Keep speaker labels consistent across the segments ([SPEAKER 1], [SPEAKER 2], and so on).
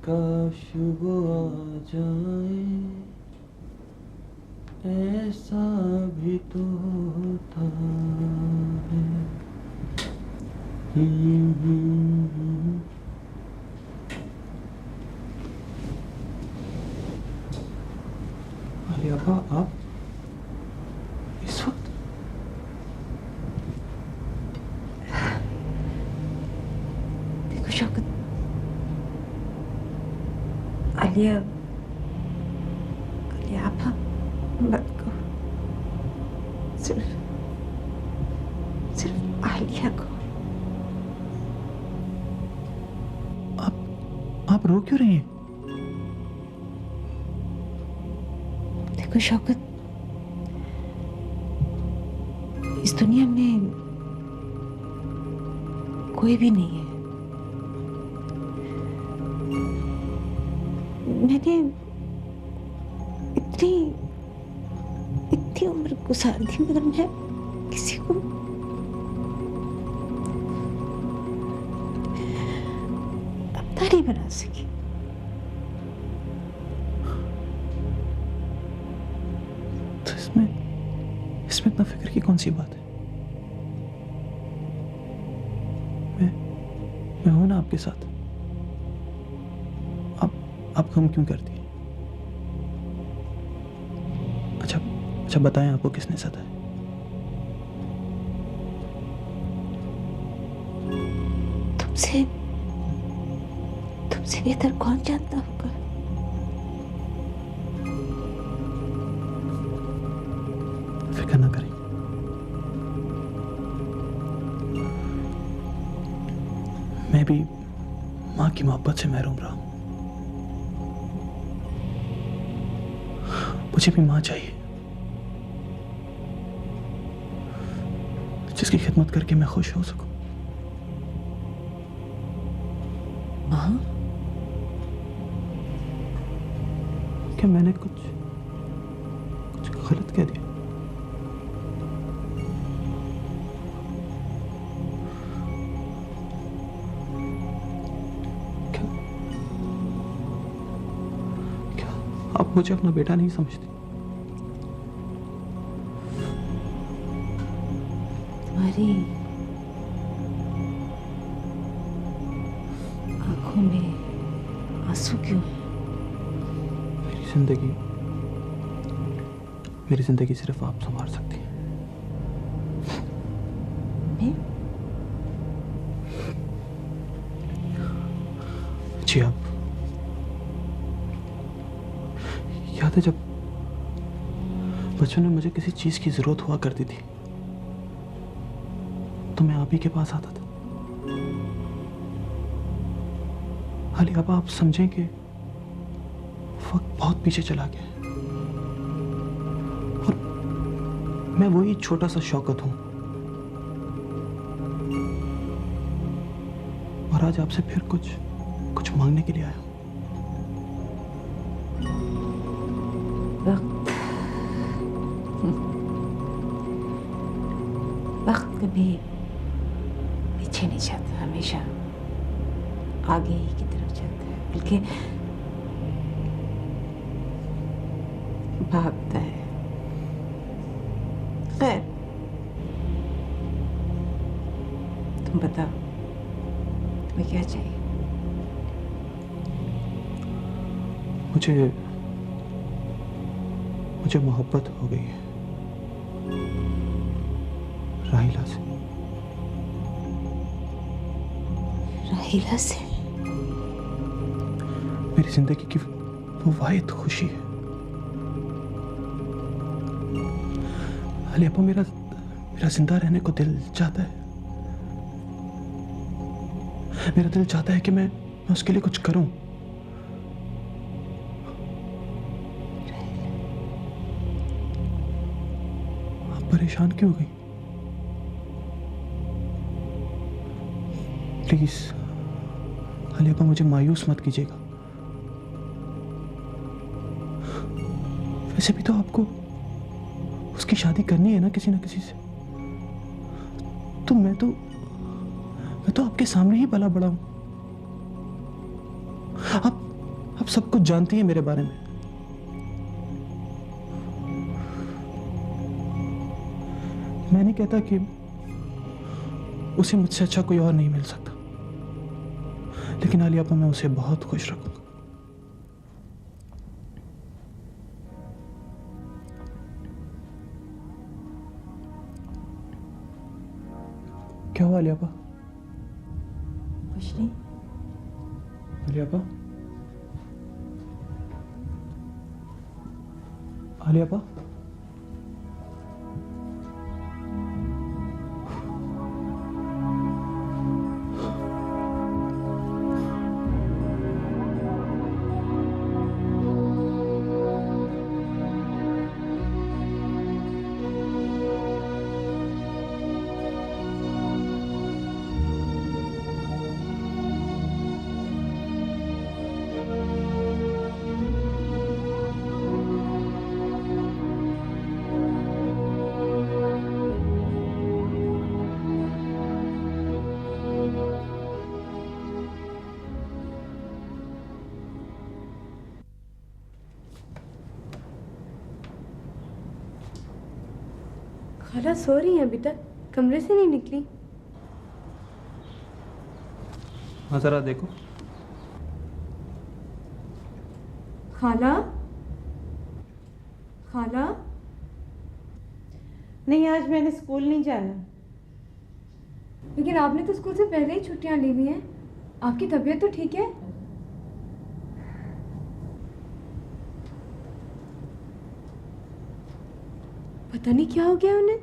[SPEAKER 1] काश वो आ जाए, ऐसा भी तो होता है। हम्म। अरे अब्बा, आप इस वक्त?
[SPEAKER 2] देखो शौकत, आलिया आलिया आपा मत कहो, सिर्फ सिर्फ आलिया को।
[SPEAKER 1] आप रो क्यों रही हैं?
[SPEAKER 2] देखो शौकत, इस दुनिया में कोई भी नहीं है। मैंने इतनी इतनी उम्र गुजार दी, मगर मैं किसी को अपना नहीं बना सकी।
[SPEAKER 1] तो इसमें इसमें इतना फिक्र की कौन सी बात है? मैं हूं ना आपके साथ। आप गम क्यों करती हैं? अच्छा बताएं, आपको किसने सताया?
[SPEAKER 2] तुमसे तुमसे बेहतर कौन जानता होगा?
[SPEAKER 1] फिक्र ना करें। मैं भी माँ की मोहब्बत से महरूम रहा हूं। मुझे भी माँ चाहिए, जिसकी खिदमत करके मैं खुश हो सकूं।
[SPEAKER 2] माँ?
[SPEAKER 1] क्या मैंने कुछ गलत कह दिया? क्या आप मुझे अपना बेटा नहीं समझती?
[SPEAKER 2] तुम्हारी आंखों में आंसू क्यों है?
[SPEAKER 1] मेरी जिंदगी सिर्फ आप संवार सकती हैं।
[SPEAKER 2] मैं?
[SPEAKER 1] जी आप। याद है जब बचपन में मुझे किसी चीज की जरूरत हुआ करती थी तो मैं आप ही के पास आता था। हाली अब आप समझें कि वक्त बहुत पीछे चला गया है और मैं वही छोटा सा शौकत हूं और आज आपसे फिर कुछ मांगने के लिए आया हूं।
[SPEAKER 2] वक्त कभी पीछे नहीं जाता, हमेशा आगे ही की तरफ जाता है, बल्कि भागता है। खैर, तुम बताओ, तुम्हें क्या चाहिए?
[SPEAKER 1] मुझे मोहब्बत हो गई है राहिला से।
[SPEAKER 2] राहिला से?
[SPEAKER 1] मेरी जिंदगी की वो वाहिद खुशी है। अलीअप्पा, मेरा जिंदा रहने को दिल चाहता है। मेरा दिल चाहता है कि मैं उसके लिए कुछ करूं। आप परेशान क्यों हो गई? प्लीज अलीअप्पा, मुझे मायूस मत कीजिएगा। वैसे भी तो आपको उसकी शादी करनी है ना किसी से। तो मैं तो आपके सामने ही पला बड़ा हूं। आप सब कुछ जानती हैं मेरे बारे में। मैं नहीं कहता कि उसे मुझसे अच्छा कोई और नहीं मिल सकता, लेकिन आलिया को मैं उसे बहुत खुश रखूंगा। क्या हुआ आलिया?
[SPEAKER 2] कुछ नहीं।
[SPEAKER 1] आलिया? आलिया?
[SPEAKER 3] खाला सो रही हैं अभी तक, कमरे से नहीं निकली?
[SPEAKER 1] हाँ जरा देखो।
[SPEAKER 3] खाला? खाला?
[SPEAKER 2] नहीं, आज मैंने स्कूल नहीं जाना।
[SPEAKER 3] लेकिन आपने तो स्कूल से पहले ही छुट्टियां ली हुई हैं। आपकी तबीयत तो ठीक है? पता नहीं क्या हो गया उन्हें।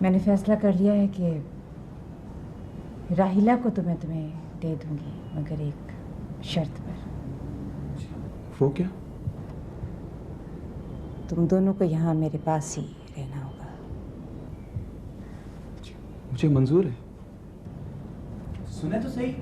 [SPEAKER 2] मैंने फैसला कर लिया है कि राहिला को तो मैं तुम्हें दे दूंगी, मगर एक शर्त पर।
[SPEAKER 1] वो क्या?
[SPEAKER 2] तुम दोनों को यहाँ मेरे पास ही रहना होगा।
[SPEAKER 1] मुझे मंजूर है। सुने तो सही।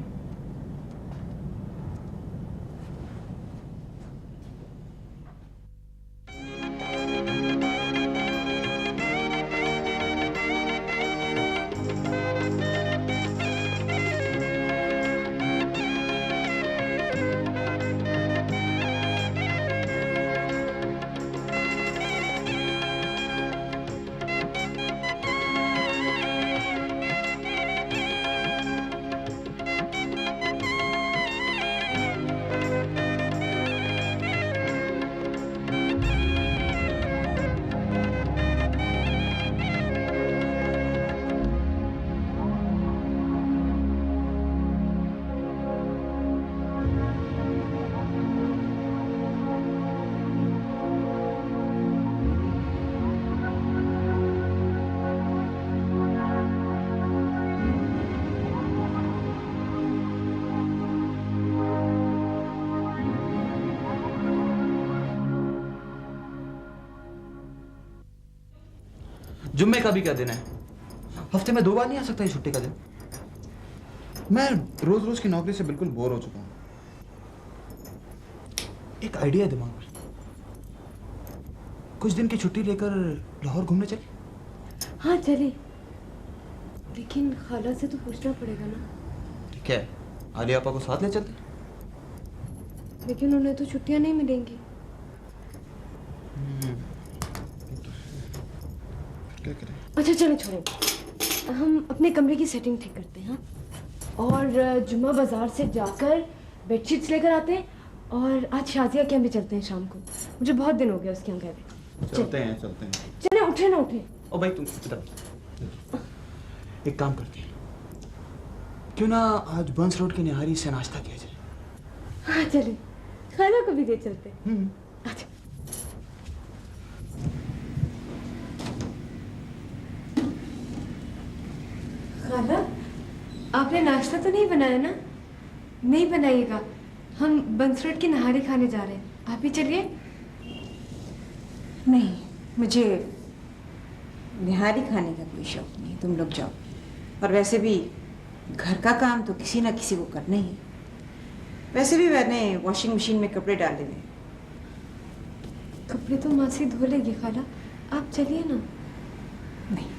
[SPEAKER 4] जुम्मे का भी क्या दिन है? हफ्ते में 2 बार नहीं आ सकता ये छुट्टी का दिन? मैं रोज रोज की नौकरी से बिल्कुल बोर हो चुका हूं। एक आइडिया है दिमाग में। कुछ दिन की छुट्टी लेकर लाहौर घूमने चले?
[SPEAKER 3] हाँ चले, लेकिन खाला से तो पूछना पड़ेगा ना।
[SPEAKER 4] ठीक है, आलिया आपा को साथ ले चलते।
[SPEAKER 3] लेकिन उन्हें तो छुट्टियां नहीं मिलेंगी।
[SPEAKER 4] क्या करें?
[SPEAKER 3] अच्छा चलो छोड़ो, हम अपने कमरे की सेटिंग ठीक करते हैं। हाँ? और जुम्मा बाजार से जाकर बेडशीट्स लेकर आते हैं, और आज शाजिया के यहाँ भी चलते हैं शाम को। मुझे बहुत दिन हो गया उसके यहाँ गए हुए।
[SPEAKER 4] चलते हैं।
[SPEAKER 3] चले, उठे ना उठे।
[SPEAKER 4] ओ भाई तुम इधर एक काम करते हैं, क्यों ना आज बंस रोड की निहारी से नाश्ता किया जाए?
[SPEAKER 3] हाँ चले, खाना को भी ले चलते हैं। अच्छा। खाला, आपने नाश्ता तो नहीं बनाया ना? नहीं बनाइएगा, हम बंस रोड की नहारी खाने जा रहे हैं। आप भी चलिए।
[SPEAKER 2] नहीं, मुझे निहारी खाने का कोई शौक नहीं, तुम लोग जाओ। और वैसे भी घर का काम तो किसी ना किसी को करना ही है। वैसे भी मैंने वॉशिंग मशीन में कपड़े डाले हुए हैं।
[SPEAKER 3] कपड़े तो मासी धो लेगी खाला, आप चलिए ना।
[SPEAKER 2] नहीं,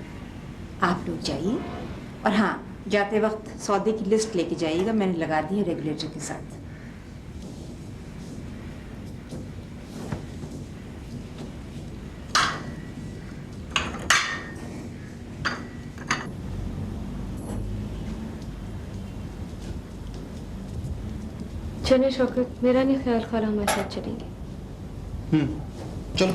[SPEAKER 2] आप लोग जाइए, और हाँ, जाते वक्त सौदे की लिस्ट लेके जाइएगा, मैंने लगा दी है रेगुलेटर के साथ।
[SPEAKER 3] चले शौकत, मेरा नहीं ख्याल खाला हमारे साथ चलेंगे।
[SPEAKER 4] चलो।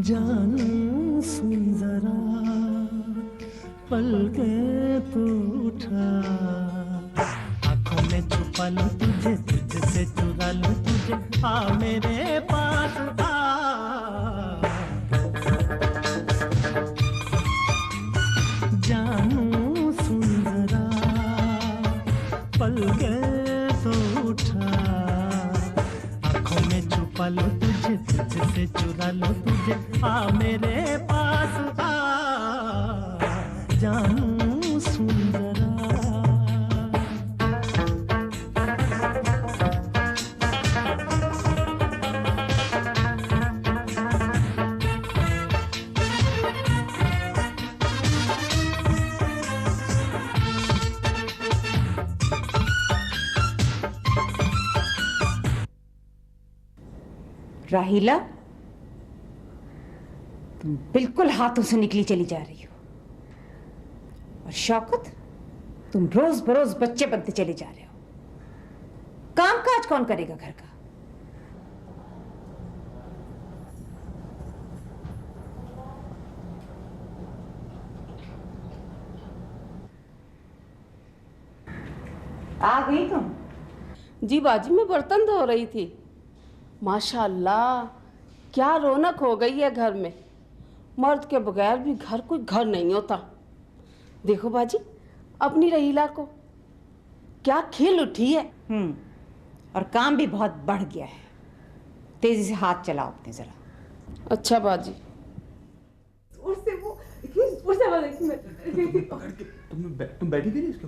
[SPEAKER 5] जान सुन जरा पलके तू उठा, आंखों में छुपा लूं तुझे, तुझसे चुरा लूं तुझे, आ मेरे पास आ। जानू सुन जरा पलके तू उठा, आंखों में छुपा लूं तुझे, तुझसे चुरा लूं तुझे, आ मेरे पास आ। जानू सुन जरा।
[SPEAKER 2] राहीला, तुम बिल्कुल हाथों से निकली चली जा रही हो। और शौकत, तुम रोज बरोज बच्चे बनते चले जा रहे हो। काम काज कौन करेगा घर का? आ गई तुम?
[SPEAKER 6] जी बाजी, मैं बर्तन धो रही थी। माशाल्लाह, क्या रौनक हो गई है घर में। मर्द के बगैर भी घर कोई घर नहीं होता। देखो बाजी, अपनी रहीला को क्या खिल उठी है।
[SPEAKER 2] और काम भी बहुत बढ़ गया है। तेजी से हाथ चलाओ अपने जरा।
[SPEAKER 6] अच्छा बाजी।
[SPEAKER 4] तुम बैठी थी इसके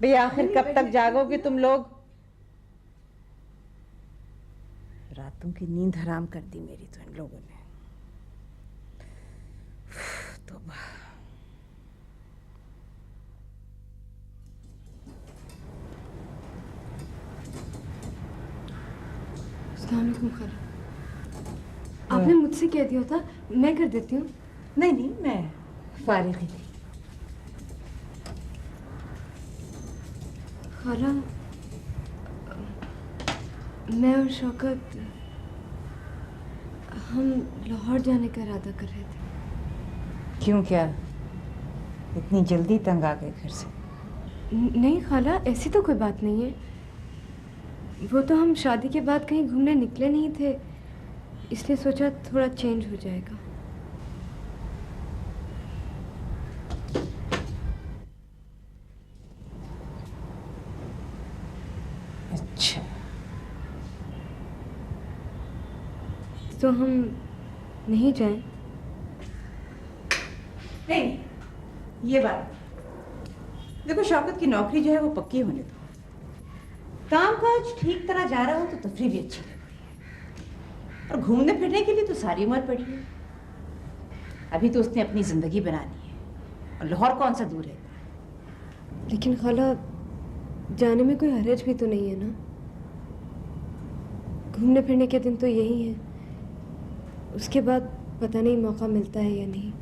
[SPEAKER 2] भैया, आखिर कब तक जागोगे तुम लोग? रातों की नींद हराम कर दी मेरी तो इन लोगों ने। तौबा।
[SPEAKER 3] अस्सलाम वालेकुम खाला। आपने मुझसे कह दिया था, मैं कर देती हूँ।
[SPEAKER 2] नहीं नहीं, मैं फारिग ही थी।
[SPEAKER 3] खाला, मैं और शौकत हम लाहौर जाने का इरादा कर रहे थे।
[SPEAKER 2] क्यों, क्या इतनी जल्दी तंग आ गए घर से?
[SPEAKER 3] नहीं खाला, ऐसी तो कोई बात नहीं है। वो तो हम शादी के बाद कहीं घूमने निकले नहीं थे, इसलिए सोचा थोड़ा चेंज हो जाएगा।
[SPEAKER 2] अच्छा,
[SPEAKER 3] तो हम नहीं जाएं?
[SPEAKER 2] नहीं, ये बात देखो, शौकत की नौकरी जो है वो पक्की होने दो। कामकाज ठीक तरह जा रहा हो तो तफरीह भी अच्छी लगती है, और घूमने फिरने के लिए तो सारी उम्र पड़ी है। अभी तो उसने अपनी जिंदगी बनानी है, और लाहौर कौन सा दूर है।
[SPEAKER 3] लेकिन खाला, जाने में कोई हरज भी तो नहीं है ना। घूमने फिरने के दिन तो यही है, उसके बाद पता नहीं मौका मिलता है या नहीं।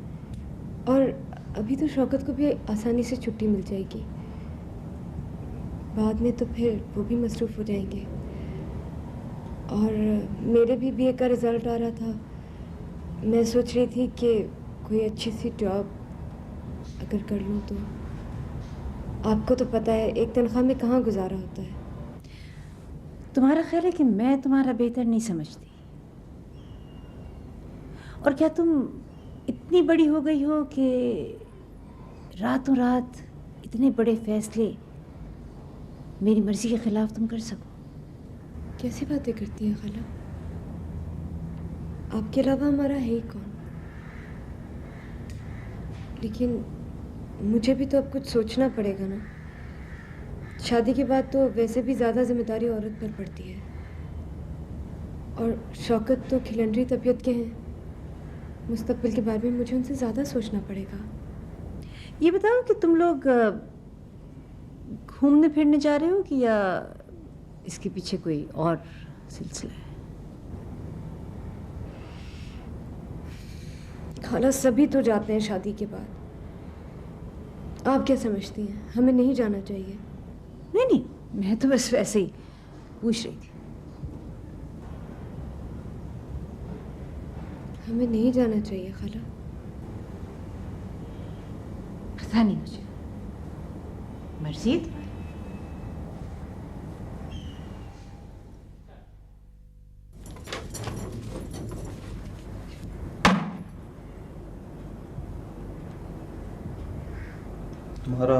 [SPEAKER 3] और अभी तो शौकत को भी आसानी से छुट्टी मिल जाएगी, बाद में तो फिर वो भी मसरूफ़ हो जाएंगे। और मेरे भी बीए का रिज़ल्ट आ रहा था, मैं सोच रही थी कि कोई अच्छी सी जॉब अगर कर लूँ तो। आपको तो पता है एक तनख्वाह में कहाँ गुजारा होता है।
[SPEAKER 2] तुम्हारा ख्याल है कि मैं तुम्हारा बेहतर नहीं समझती? और क्या तुम इतनी बड़ी हो गई हो कि रातों रात इतने बड़े फैसले मेरी मर्जी के खिलाफ तुम कर सको?
[SPEAKER 3] कैसी बातें करती हैं खाला? आपके अलावा हमारा है ही कौन? लेकिन मुझे भी तो अब कुछ सोचना पड़ेगा ना। शादी के बाद तो वैसे भी ज़्यादा जिम्मेदारी औरत पर पड़ती है, और शौकत तो खिलंडरी तबीयत के हैं। मुस्तकबिल के बारे में मुझे उनसे ज़्यादा सोचना पड़ेगा।
[SPEAKER 2] ये बताओ कि तुम लोग घूमने फिरने जा रहे हो कि या इसके पीछे कोई और सिलसिला है?
[SPEAKER 3] खाला सभी तो जाते हैं शादी के बाद, आप क्या समझती हैं हमें नहीं जाना चाहिए?
[SPEAKER 2] नहीं नहीं, मैं तो बस वैसे ही पूछ रही थी।
[SPEAKER 3] हमें नहीं जाना चाहिए खाला।
[SPEAKER 2] पता नहीं, मुझे मर्जी है तुम्हारी।
[SPEAKER 1] तुम्हारा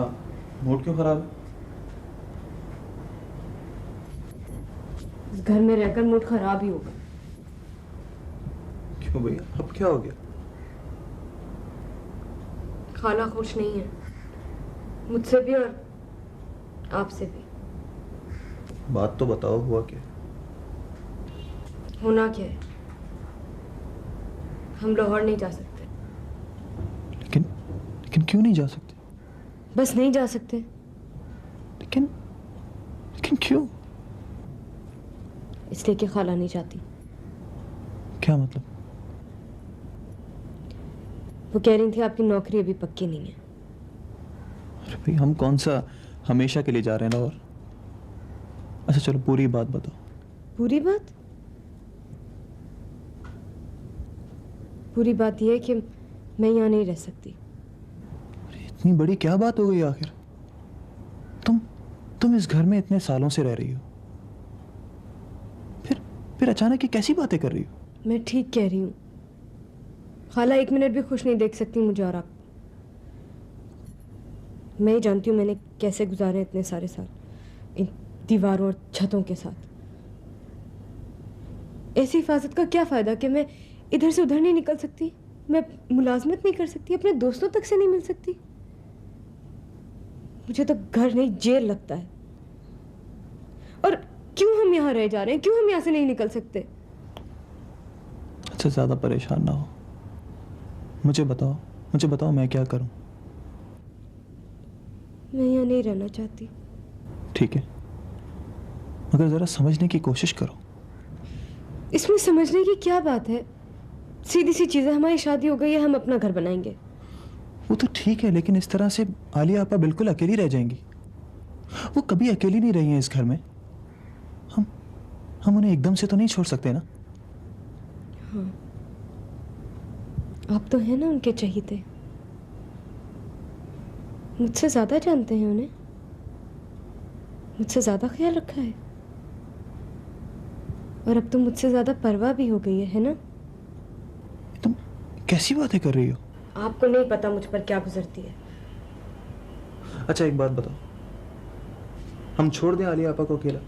[SPEAKER 1] मूड क्यों खराब है?
[SPEAKER 3] इस घर में रहकर मूड खराब ही होगा।
[SPEAKER 1] क्यों भैया, अब क्या हो गया?
[SPEAKER 3] खाला खुश नहीं है, मुझसे भी और आपसे भी।
[SPEAKER 1] बात तो बताओ, हुआ क्या?
[SPEAKER 3] होना क्या है, हम लाहौर नहीं जा सकते।
[SPEAKER 1] लेकिन क्यों नहीं जा सकते?
[SPEAKER 3] बस नहीं जा सकते।
[SPEAKER 1] लेकिन क्यों?
[SPEAKER 3] इसलिए कि खाला नहीं चाहती।
[SPEAKER 1] क्या मतलब?
[SPEAKER 3] वो कह रही थी आपकी नौकरी अभी पक्की नहीं है।
[SPEAKER 1] अरे भाई, हम कौन सा हमेशा के लिए जा रहे हैं लाहौर? अच्छा चलो, पूरी बात बताओ।
[SPEAKER 3] पूरी बात? पूरी बात यह है कि मैं यहाँ नहीं रह सकती।
[SPEAKER 1] अरे इतनी बड़ी क्या बात हो गई आखिर? तुम इस घर में इतने सालों से रह रही हो, फिर अचानक ये कैसी बातें कर रही हो?
[SPEAKER 3] मैं ठीक कह रही हूँ। खाला एक मिनट भी खुश नहीं देख सकती मुझे और आप। मैं ही जानती हूँ मैंने कैसे गुजारे इतने सारे साल इन दीवारों और छतों के साथ। ऐसी हिफाजत का क्या फ़ायदा कि मैं इधर से उधर नहीं निकल सकती, मैं मुलाजमत नहीं कर सकती, अपने दोस्तों तक से नहीं मिल सकती। मुझे तो घर नहीं जेल लगता है। और क्यों हम यहाँ रह जा रहे हैं? क्यों हम यहाँ से नहीं निकल सकते?
[SPEAKER 1] अच्छा, ज़्यादा परेशान ना हो, मुझे बताओ मैं क्या करूं?
[SPEAKER 3] मैं यहाँ नहीं रहना चाहती।
[SPEAKER 1] ठीक है, मगर ज़रा समझने की कोशिश करो।
[SPEAKER 3] इसमें समझने की क्या बात है? सीधी सी चीज़ है, हमारी शादी हो गई है, हम अपना घर बनाएंगे।
[SPEAKER 1] वो तो ठीक है, लेकिन इस तरह से आलिया आपा बिल्कुल अकेली रह जाएंगी। वो कभी अकेली नहीं रही हैं इस घर में। हम उन्हें एकदम से तो नहीं छोड़ सकते ना।
[SPEAKER 3] हाँ, आप तो हैं ना उनके चहीते। मुझसे ज़्यादा जानते हैं उन्हें, मुझसे ज़्यादा ख्याल रखा है, और अब तो मुझसे ज़्यादा परवाह भी हो गई है ना?
[SPEAKER 1] तुम कैसी बातें कर रही हो?
[SPEAKER 3] आपको नहीं पता मुझ पर क्या गुजरती है।
[SPEAKER 1] अच्छा एक बात बताओ, हम छोड़ दें आलिया आपा को अकेला?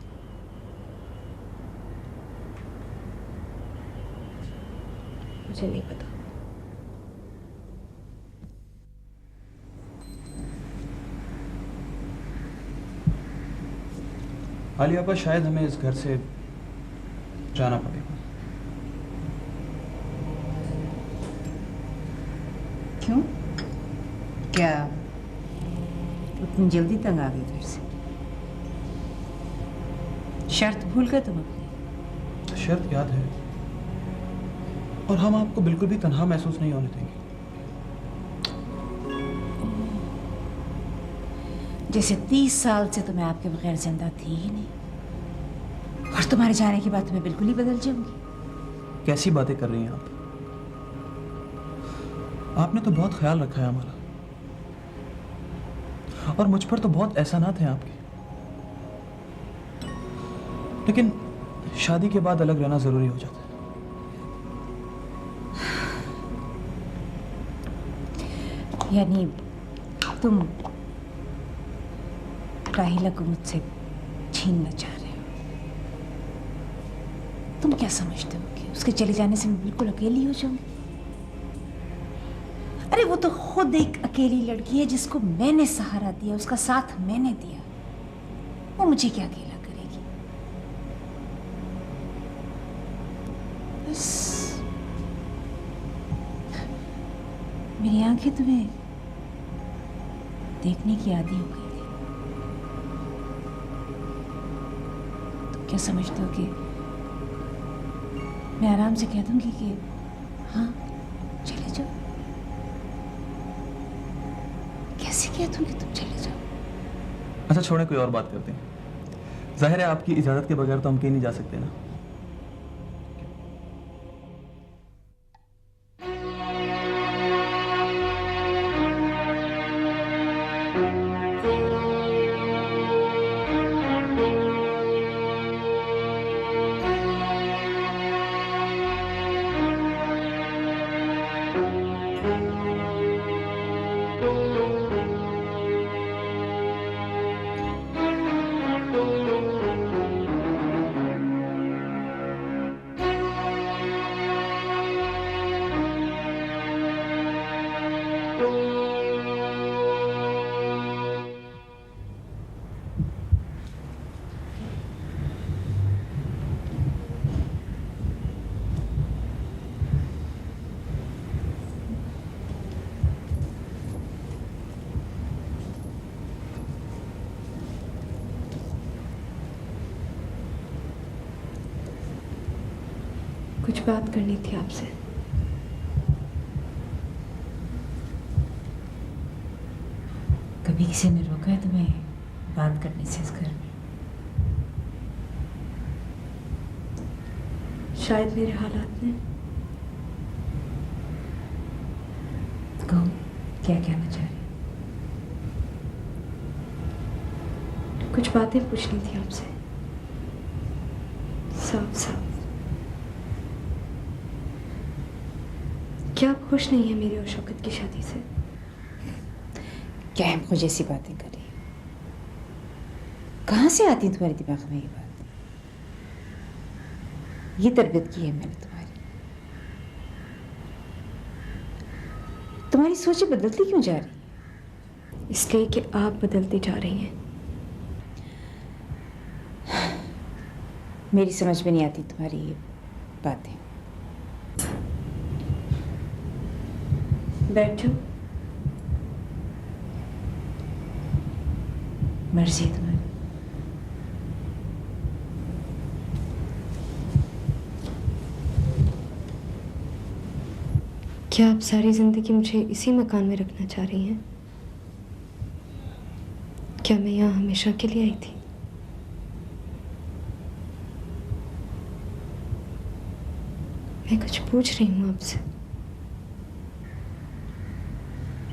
[SPEAKER 3] मुझे नहीं पता।
[SPEAKER 1] आलिया आपा, शायद हमें इस घर से जाना पड़ेगा।
[SPEAKER 2] क्यों? क्या उतनी जल्दी तंग आ गई घर से? शर्त भूल गए तुम अपनी?
[SPEAKER 1] शर्त याद है, और हम आपको बिल्कुल भी तन्हा महसूस नहीं होने देंगे।
[SPEAKER 2] जैसे 30 साल से तो मैं आपके बगैर जिंदा थी ही नहीं, और तुम्हारे जाने के बाद तो मैं बिल्कुल ही बदल जाऊंगी।
[SPEAKER 1] कैसी बातें कर रही हैं आप? आपने तो बहुत ख्याल रखा है हमारा, और मुझ पर तो बहुत एहसानात हैं आपके। लेकिन शादी के बाद अलग रहना जरूरी हो जाता है।
[SPEAKER 2] यानी तुम राहिला को मुझसे छीनना चाह रहे हो? तुम क्या समझते हो कि उसके चले जाने से मैं बिल्कुल अकेली हो जाऊंगी? अरे वो तो खुद एक अकेली लड़की है जिसको मैंने सहारा दिया, उसका साथ मैंने दिया। वो मुझे क्या अकेला करेगी? बस मेरी आंखें तुम्हें देखने की आदी हो गई थी। तुम क्या समझते हो कि मैं आराम से कह दूंगी कि हाँ चले जाओ? कैसे कह दूंगी तुम चले जाओ?
[SPEAKER 1] अच्छा छोड़ें, कोई और बात करते हैं। जाहिर है आपकी इजाजत के बगैर तो हम कहीं नहीं जा सकते ना।
[SPEAKER 3] कुछ बात करनी थी आपसे।
[SPEAKER 2] कभी किसी ने रोका है तुम्हें बात करने से इस घर में?
[SPEAKER 3] शायद मेरे हालात ने।
[SPEAKER 2] कहो, क्या कहना चाह रही?
[SPEAKER 3] कुछ बातें पूछनी थी आपसे, साफ साफ। क्या आप खुश नहीं है मेरी और शौकत की शादी से?
[SPEAKER 2] क्या हमको जैसी बातें कर रही? कहाँ से आती तुम्हारे दिमाग में ये बात? ये तरबियत की है मैंने तुम्हारी। तुम्हारी सोचें बदलती क्यों जा रही?
[SPEAKER 3] इसलिए कि आप बदलती जा रही हैं।
[SPEAKER 2] मेरी समझ में नहीं आती तुम्हारी ये बातें।
[SPEAKER 3] बैठो।
[SPEAKER 2] मर्जी है तुम्हारी।
[SPEAKER 3] क्या आप सारी जिंदगी मुझे इसी मकान में रखना चाह रही हैं? क्या मैं यहाँ हमेशा के लिए आई थी? मैं कुछ पूछ रही हूँ आपसे।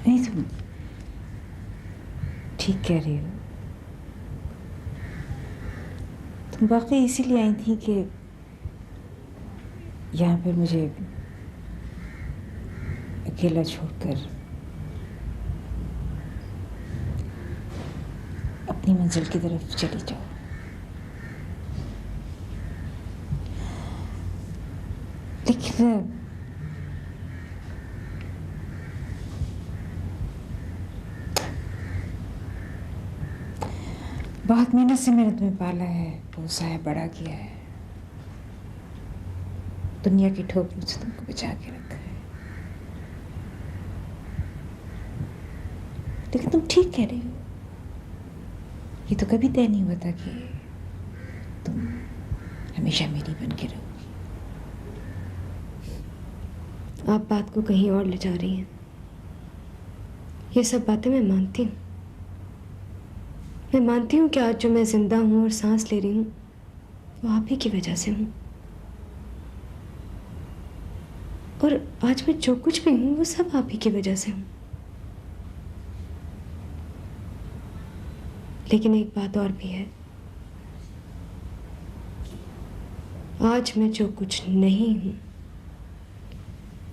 [SPEAKER 2] नहीं, तुम ठीक कह रही हो। तुम वाकई इसीलिए आई थी कि यहाँ पर मुझे अकेला छोड़कर अपनी मंजिल की तरफ चली जाओ। लेकिन बहुत मेहनत से मैंने तुम्हें पाला है, पोसा है, बड़ा किया है। दुनिया की ठोकरों से तुमको बचा के रखा है। लेकिन तुम ठीक कह रही हो। ये तो कभी तय नहीं हुआ था कि तुम हमेशा मेरी बन के रहोगी।
[SPEAKER 3] आप बात को कहीं और ले जा रही हैं। ये सब बातें मैं मानती हूँ। मैं मानती हूँ कि आज जो मैं जिंदा हूँ और सांस ले रही हूँ वो आप ही की वजह से हूँ। और आज मैं जो कुछ भी हूँ वो सब आप ही की वजह से हूँ। लेकिन एक बात और भी है, आज मैं जो कुछ नहीं हूँ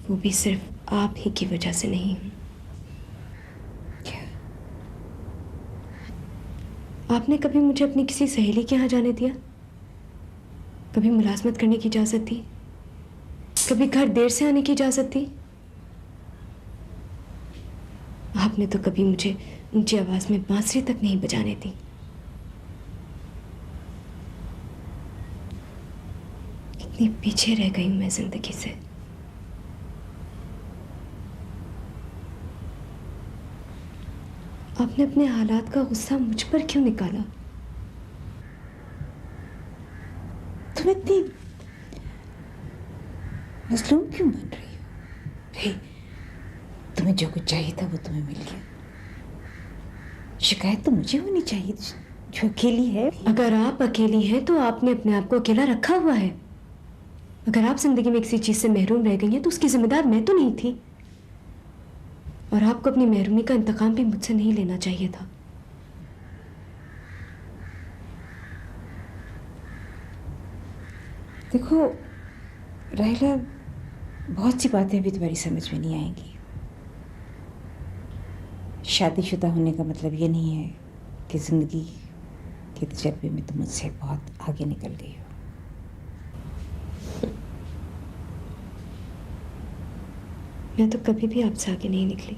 [SPEAKER 3] वो भी सिर्फ आप ही की वजह से नहीं हूँ।
[SPEAKER 2] क्या?
[SPEAKER 3] आपने कभी मुझे अपनी किसी सहेली के यहाँ जाने दिया? कभी मुलाजमत करने की इजाजत दी? कभी घर देर से आने की इजाजत दी? आपने तो कभी मुझे ऊंची आवाज में बांसुरी तक नहीं बजाने दी। कितनी पीछे रह गई हूं मैं जिंदगी से। आपने अपने हालात का गुस्सा मुझ पर क्यों निकाला?
[SPEAKER 2] तुम इतनी मजलूम क्यों बन रही हो? भाई, तुम्हें जो कुछ चाहिए था वो तुम्हें मिल गया। शिकायत तो मुझे होनी चाहिए जो अकेली है।
[SPEAKER 3] अगर आप अकेली हैं तो आपने अपने आप को अकेला रखा हुआ है। अगर आप जिंदगी में किसी चीज से महरूम रह गई हैं तो उसकी जिम्मेदार मैं तो नहीं थी। और आपको अपनी महरूमी का इंतकाम भी मुझसे नहीं लेना चाहिए था।
[SPEAKER 2] देखो राहिला, बहुत सी बातें अभी तुम्हारी समझ में नहीं आएंगी। शादीशुदा होने का मतलब ये नहीं है कि जिंदगी के तजर्बे में तुम मुझसे बहुत आगे निकल गई हो।
[SPEAKER 3] मैं तो कभी भी आपसे आगे नहीं निकली।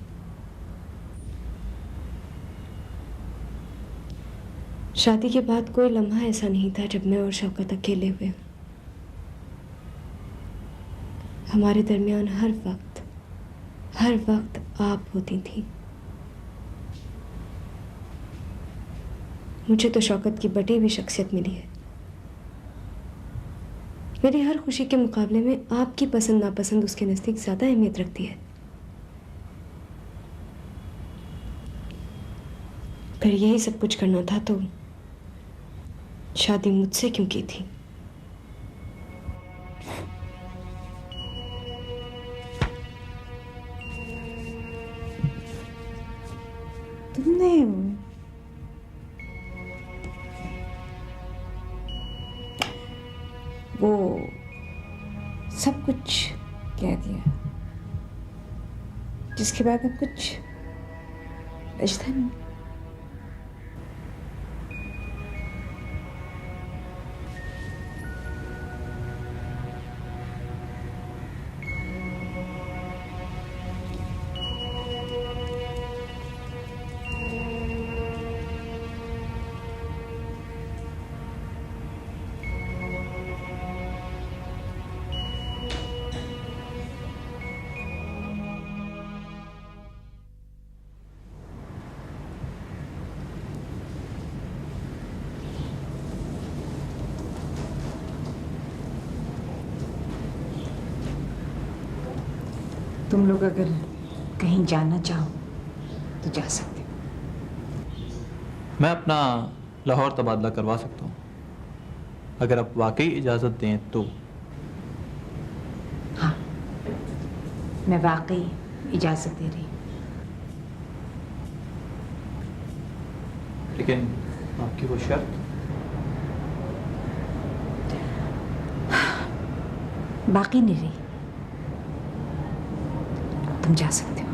[SPEAKER 3] शादी के बाद कोई लम्हा ऐसा नहीं था जब मैं और शौकत अकेले हुए हों। हमारे दरमियान हर वक्त आप होती थी। मुझे तो शौकत की बटी हुई शख्सियत मिली है। मेरी हर खुशी के मुकाबले में आपकी पसंद नापसंद उसके नज़दीक ज़्यादा अहमियत रखती है। अगर यही सब कुछ करना था तो शादी मुझसे क्यों की थी?
[SPEAKER 2] तुमने वो सब कुछ कह दिया जिसके बाद अब कुछ बचता नहीं। तुम लोग अगर कहीं जाना चाहो तो जा सकते हो।
[SPEAKER 1] मैं अपना लाहौर तबादला करवा सकता हूँ, अगर आप वाकई इजाज़त दें तो।
[SPEAKER 2] हाँ, मैं वाकई इजाज़त दे रही हूँ।
[SPEAKER 1] लेकिन आपकी वो शर्त?
[SPEAKER 2] बाकी नहीं रही, तुम जा सकते हो।